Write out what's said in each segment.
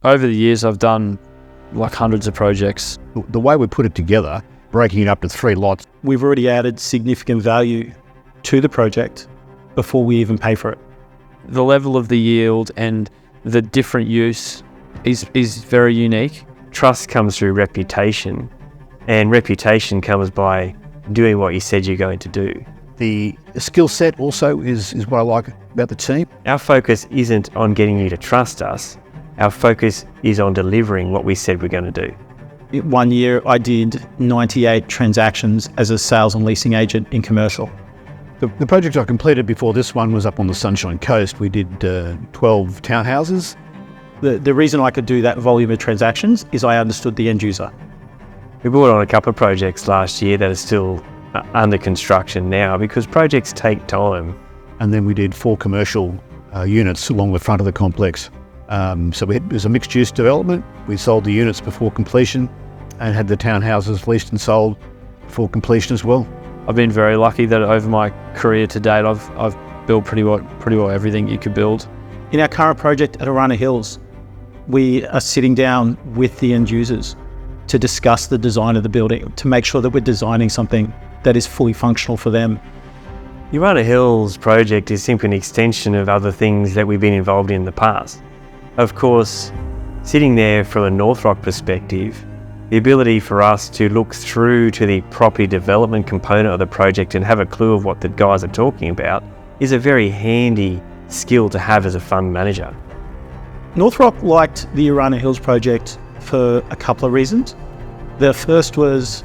Over the years, I've done like hundreds of projects. The way we put it together, breaking it up to 3 lots. We've already added significant value to the project before we even pay for it. The level of the yield and the different use is very unique. Trust comes through reputation, and reputation comes by doing what you said you're going to do. The skill set also is what I like about the team. Our focus isn't on getting you to trust us. Our focus is on delivering what we said we're going to do. 1 year, I did 98 transactions as a sales and leasing agent in commercial. The project I completed before this one was up on the Sunshine Coast. We did 12 townhouses. The reason I could do that volume of transactions is I understood the end user. We brought on a couple of projects last year that are still under construction now because projects take time. And then we did 4 commercial units along the front of the complex. So it was a mixed-use development. We sold the units before completion and had the townhouses leased and sold before completion as well. I've been very lucky that over my career to date, I've built pretty well everything you could build. In our current project at Arana Hills, we are sitting down with the end users to discuss the design of the building, to make sure that we're designing something that is fully functional for them. The Arana Hills project is simply an extension of other things that we've been involved in the past. Of course, sitting there from a NorthRock perspective, the ability for us to look through to the property development component of the project and have a clue of what the guys are talking about is a very handy skill to have as a fund manager. NorthRock liked the Arana Hills project for a couple of reasons. The first was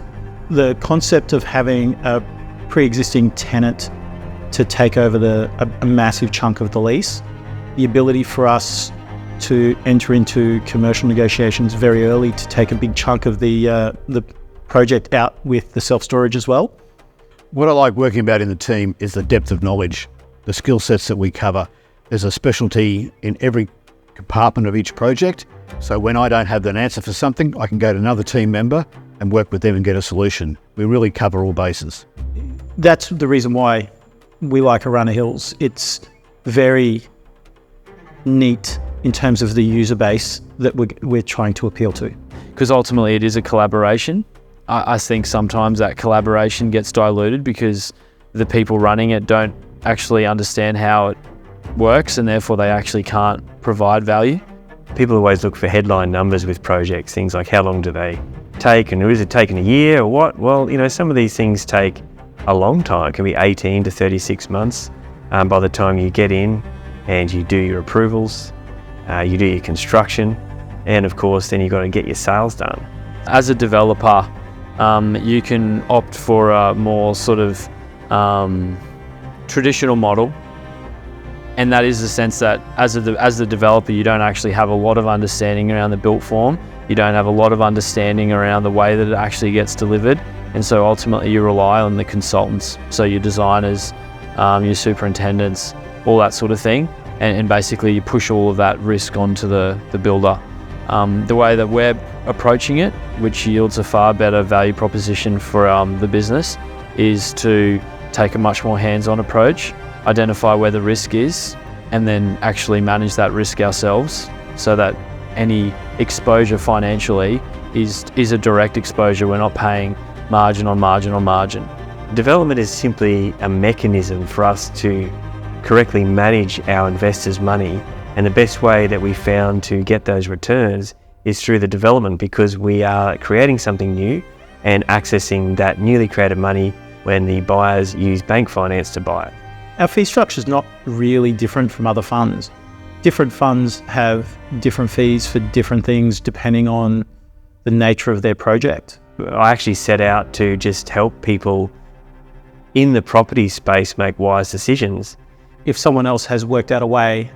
the concept of having a pre-existing tenant to take over a massive chunk of the lease, the ability for us to enter into commercial negotiations very early to take a big chunk of the project out with the self-storage as well. What I like working about in the team is the depth of knowledge, the skill sets that we cover. There's a specialty in every compartment of each project. So when I don't have an answer for something, I can go to another team member and work with them and get a solution. We really cover all bases. That's the reason why we like Arana Hills. It's very neat in terms of the user base that we're trying to appeal to. Because ultimately it is a collaboration. I think sometimes that collaboration gets diluted because the people running it don't actually understand how it works and therefore they actually can't provide value. People always look for headline numbers with projects, things like how long do they take and is it taking a year or what? Well, some of these things take a long time. It can be 18 to 36 months by the time you get in and you do your approvals. You do your construction, and of course then you've got to get your sales done. As a developer, you can opt for a more sort of traditional model, and that is the sense that as the developer you don't actually have a lot of understanding around the built form, you don't have a lot of understanding around the way that it actually gets delivered, and so ultimately you rely on the consultants, so your designers, your superintendents, all that sort of thing. And basically you push all of that risk onto the builder. The way that we're approaching it, which yields a far better value proposition for the business, is to take a much more hands-on approach, identify where the risk is, and then actually manage that risk ourselves so that any exposure financially is a direct exposure. We're not paying margin on margin on margin. Development is simply a mechanism for us to correctly manage our investors' money, and the best way that we found to get those returns is through the development, because we are creating something new and accessing that newly created money when the buyers use bank finance to buy it. Our fee structure is not really different from other funds. Different funds have different fees for different things depending on the nature of their project. I actually set out to just help people in the property space make wise decisions. If someone else has worked out a way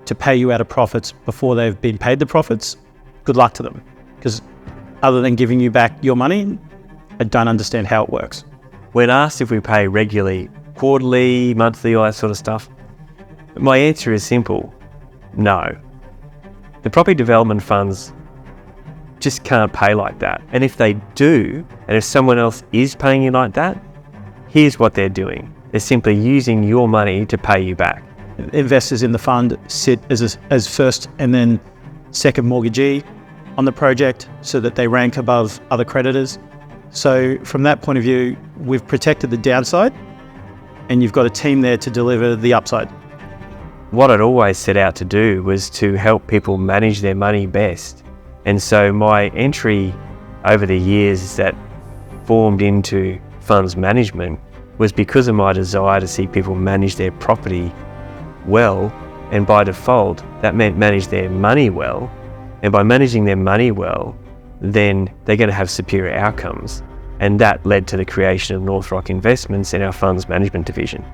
to pay you out of profits before they've been paid the profits, good luck to them. Because other than giving you back your money, I don't understand how it works. When asked if we pay regularly, quarterly, monthly, all that sort of stuff, my answer is simple: no. The property development funds just can't pay like that. And if they do, and if someone else is paying you like that, here's what they're doing. They're simply using your money to pay you back. Investors in the fund sit as first and then second mortgagee on the project so that they rank above other creditors. So from that point of view, we've protected the downside and you've got a team there to deliver the upside. What I'd always set out to do was to help people manage their money best. And so my entry over the years that formed into funds management was because of my desire to see people manage their property well, and by default, that meant manage their money well. And by managing their money well, then they're going to have superior outcomes. And that led to the creation of NorthRock Investments and our funds management division.